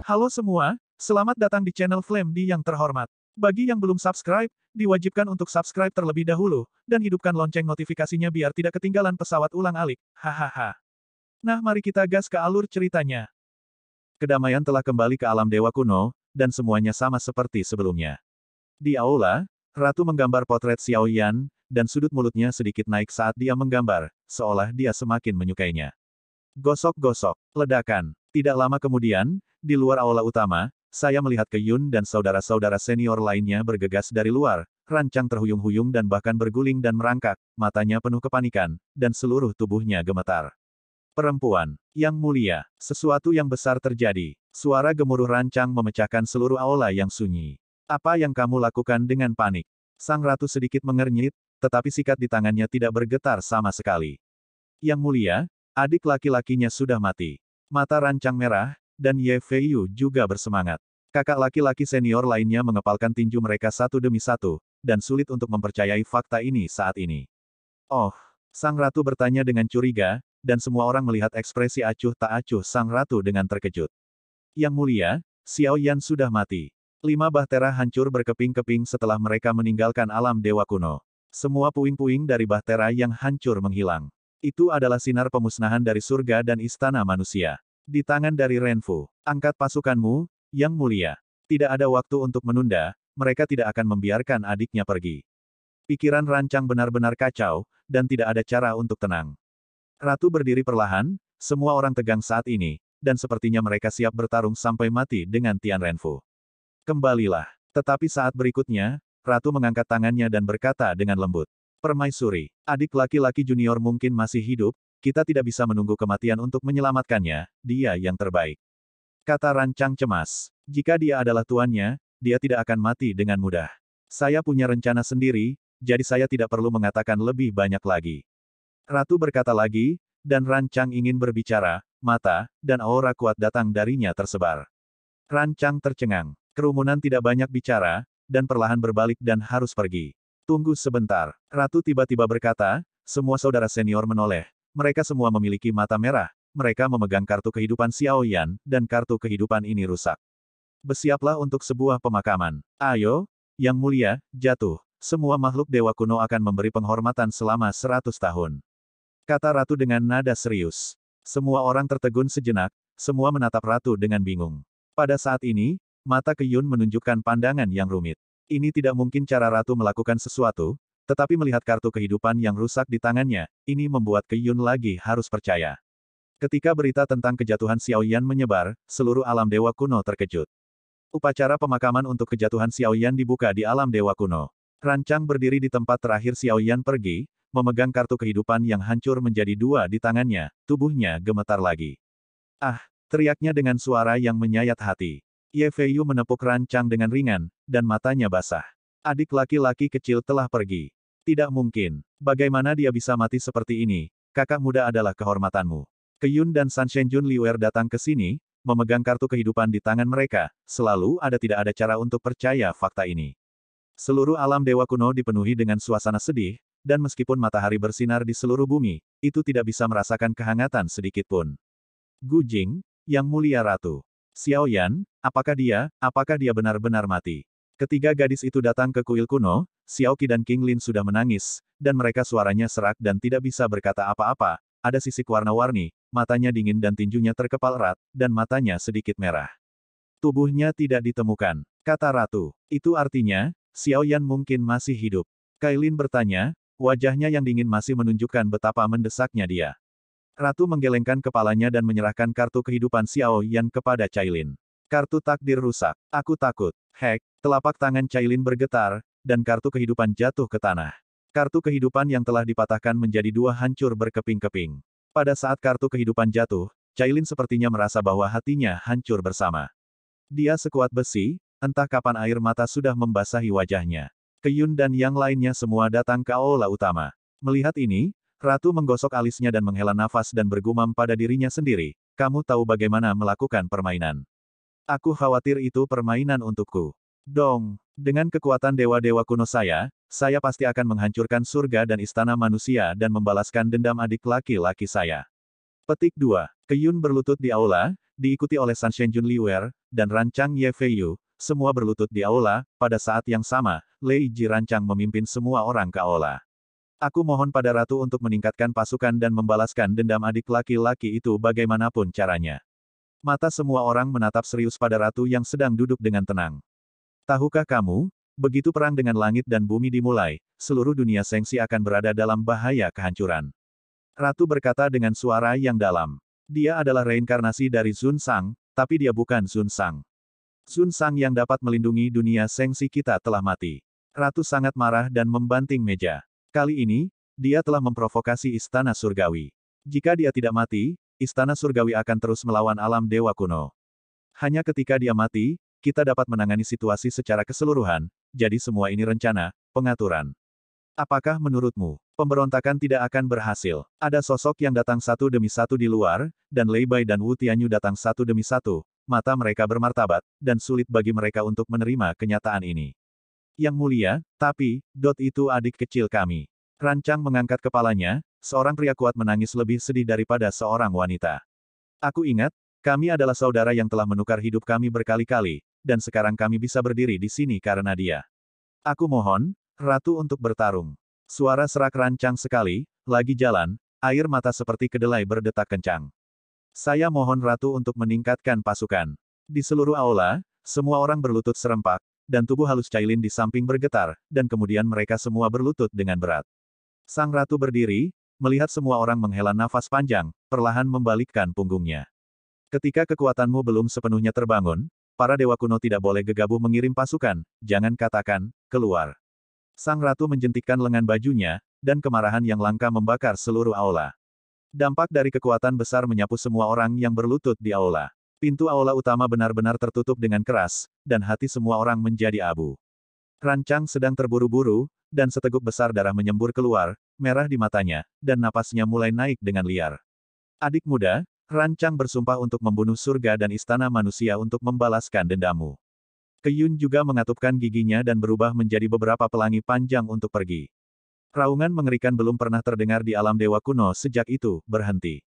Halo semua, selamat datang di channel Flame D yang terhormat. Bagi yang belum subscribe, diwajibkan untuk subscribe terlebih dahulu, dan hidupkan lonceng notifikasinya biar tidak ketinggalan pesawat ulang-alik. Hahaha. Nah, mari kita gas ke alur ceritanya. Kedamaian telah kembali ke alam dewa kuno, dan semuanya sama seperti sebelumnya. Di aula, Ratu menggambar potret Xiao Yan, dan sudut mulutnya sedikit naik saat dia menggambar, seolah dia semakin menyukainya. Gosok-gosok, ledakan. Tidak lama kemudian, di luar aula utama, saya melihat Ke Yun dan saudara-saudara senior lainnya bergegas dari luar, rancang terhuyung-huyung dan bahkan berguling dan merangkak, matanya penuh kepanikan, dan seluruh tubuhnya gemetar. Perempuan, yang mulia, sesuatu yang besar terjadi. Suara gemuruh rancang memecahkan seluruh aula yang sunyi. Apa yang kamu lakukan dengan panik? Sang ratu sedikit mengernyit, tetapi sikat di tangannya tidak bergetar sama sekali. Yang mulia, adik laki-lakinya sudah mati. Mata rancang merah, dan Ye Feiyu juga bersemangat. Kakak laki-laki senior lainnya mengepalkan tinju mereka satu demi satu, dan sulit untuk mempercayai fakta ini saat ini. Oh, sang ratu bertanya dengan curiga, dan semua orang melihat ekspresi acuh tak acuh sang ratu dengan terkejut. Yang mulia, Xiao Yan sudah mati. 5 bahtera hancur berkeping-keping setelah mereka meninggalkan alam dewa kuno. Semua puing-puing dari bahtera yang hancur menghilang. Itu adalah sinar pemusnahan dari surga dan istana manusia. Di tangan dari Renfu, angkat pasukanmu, yang mulia. Tidak ada waktu untuk menunda, mereka tidak akan membiarkan adiknya pergi. Pikiran rancang benar-benar kacau, dan tidak ada cara untuk tenang. Ratu berdiri perlahan, semua orang tegang saat ini, dan sepertinya mereka siap bertarung sampai mati dengan Tian Renfu. Kembalilah. Tetapi saat berikutnya, Ratu mengangkat tangannya dan berkata dengan lembut. Permaisuri, adik laki-laki junior mungkin masih hidup, kita tidak bisa menunggu kematian untuk menyelamatkannya, dia yang terbaik. Kata rancang cemas. Jika dia adalah tuannya, dia tidak akan mati dengan mudah. Saya punya rencana sendiri, jadi saya tidak perlu mengatakan lebih banyak lagi. Ratu berkata lagi, dan rancang ingin berbicara, mata, dan aura kuat datang darinya tersebar. Rancang tercengang. Kerumunan tidak banyak bicara, dan perlahan berbalik dan harus pergi. Tunggu sebentar. Ratu tiba-tiba berkata, semua saudara senior menoleh. Mereka semua memiliki mata merah. Mereka memegang kartu kehidupan Xiao Yan, dan kartu kehidupan ini rusak. Bersiaplah untuk sebuah pemakaman. Ayo, yang mulia, jatuh. Semua makhluk dewa kuno akan memberi penghormatan selama 100 tahun. Kata Ratu dengan nada serius. Semua orang tertegun sejenak, semua menatap Ratu dengan bingung. Pada saat ini, mata Ke Yun menunjukkan pandangan yang rumit. Ini tidak mungkin cara Ratu melakukan sesuatu, tetapi melihat kartu kehidupan yang rusak di tangannya, ini membuat Ke Yun lagi harus percaya. Ketika berita tentang kejatuhan Xiao Yan menyebar, seluruh alam dewa kuno terkejut. Upacara pemakaman untuk kejatuhan Xiao Yan dibuka di alam dewa kuno. Rancang berdiri di tempat terakhir Xiao Yan pergi, memegang kartu kehidupan yang hancur menjadi 2 di tangannya, tubuhnya gemetar lagi. Ah, teriaknya dengan suara yang menyayat hati. Ye Feiyu menepuk rancang dengan ringan, dan matanya basah. Adik laki-laki kecil telah pergi. Tidak mungkin. Bagaimana dia bisa mati seperti ini? Kakak muda adalah kehormatanmu. Ke Yun dan San Shenjun Liuer datang ke sini, memegang kartu kehidupan di tangan mereka, selalu tidak ada cara untuk percaya fakta ini. Seluruh alam dewa kuno dipenuhi dengan suasana sedih, dan meskipun matahari bersinar di seluruh bumi, itu tidak bisa merasakan kehangatan sedikitpun. Gu Jing, yang mulia ratu. Xiao Yan, apakah dia benar-benar mati? Ketiga gadis itu datang ke kuil kuno, Xiao Qi dan King Lin sudah menangis, dan mereka suaranya serak dan tidak bisa berkata apa-apa, ada sisik warna-warni, matanya dingin dan tinjunya terkepal erat, dan matanya sedikit merah. Tubuhnya tidak ditemukan, kata Ratu. Itu artinya, Xiao Yan mungkin masih hidup. Kailin bertanya, wajahnya yang dingin masih menunjukkan betapa mendesaknya dia. Ratu menggelengkan kepalanya dan menyerahkan kartu kehidupan Xiao Yan kepada Cailin. Kartu takdir rusak. Aku takut. Hek, telapak tangan Cailin bergetar, dan kartu kehidupan jatuh ke tanah. Kartu kehidupan yang telah dipatahkan menjadi 2 hancur berkeping-keping. Pada saat kartu kehidupan jatuh, Cailin sepertinya merasa bahwa hatinya hancur bersama. Dia sekuat besi, entah kapan air mata sudah membasahi wajahnya. Ke Yun dan yang lainnya semua datang ke aula utama. Melihat ini, Ratu menggosok alisnya dan menghela nafas dan bergumam pada dirinya sendiri, kamu tahu bagaimana melakukan permainan. Aku khawatir itu permainan untukku. Dong, dengan kekuatan dewa-dewa kuno saya pasti akan menghancurkan surga dan istana manusia dan membalaskan dendam adik laki-laki saya. Petik 2. Ke Yun berlutut di aula, diikuti oleh San Shenjun Liuer, dan Rancang Ye Feiyu, semua berlutut di aula. Pada saat yang sama, Lei Ji Rancang memimpin semua orang ke aula. Aku mohon pada ratu untuk meningkatkan pasukan dan membalaskan dendam adik laki-laki itu bagaimanapun caranya. Mata semua orang menatap serius pada ratu yang sedang duduk dengan tenang. Tahukah kamu, begitu perang dengan langit dan bumi dimulai, seluruh dunia Sengsi akan berada dalam bahaya kehancuran. Ratu berkata dengan suara yang dalam. Dia adalah reinkarnasi dari Zun Sang, tapi dia bukan Zun Sang. Zun Sang yang dapat melindungi dunia Sengsi kita telah mati. Ratu sangat marah dan membanting meja. Kali ini, dia telah memprovokasi Istana Surgawi. Jika dia tidak mati, Istana Surgawi akan terus melawan alam dewa kuno. Hanya ketika dia mati, kita dapat menangani situasi secara keseluruhan, jadi semua ini rencana, pengaturan. Apakah menurutmu, pemberontakan tidak akan berhasil? Ada sosok yang datang satu demi satu di luar, dan Lei Bai dan Wu Tianyu datang satu demi satu, mata mereka bermartabat, dan sulit bagi mereka untuk menerima kenyataan ini. Yang mulia, tapi, itu adik kecil kami. Rancang mengangkat kepalanya, seorang pria kuat menangis lebih sedih daripada seorang wanita. Aku ingat, kami adalah saudara yang telah menukar hidup kami berkali-kali, dan sekarang kami bisa berdiri di sini karena dia. Aku mohon, Ratu untuk bertarung. Suara serak Rancang sekali, lagi jalan, air mata seperti kedelai berdetak kencang. Saya mohon Ratu untuk meningkatkan pasukan. Di seluruh aula, semua orang berlutut serempak, dan tubuh halus Cailin di samping bergetar, dan kemudian mereka semua berlutut dengan berat. Sang Ratu berdiri, melihat semua orang menghela nafas panjang, perlahan membalikkan punggungnya. Ketika kekuatanmu belum sepenuhnya terbangun, para dewa kuno tidak boleh gegabah mengirim pasukan, jangan katakan, keluar. Sang Ratu menjentikkan lengan bajunya, dan kemarahan yang langka membakar seluruh aula. Dampak dari kekuatan besar menyapu semua orang yang berlutut di aula. Pintu aula utama benar-benar tertutup dengan keras, dan hati semua orang menjadi abu. Rancang sedang terburu-buru, dan seteguk besar darah menyembur keluar, merah di matanya, dan napasnya mulai naik dengan liar. Adik muda, Rancang bersumpah untuk membunuh surga dan istana manusia untuk membalaskan dendammu. Keyun juga mengatupkan giginya dan berubah menjadi beberapa pelangi panjang untuk pergi. Raungan mengerikan belum pernah terdengar di alam dewa kuno sejak itu berhenti.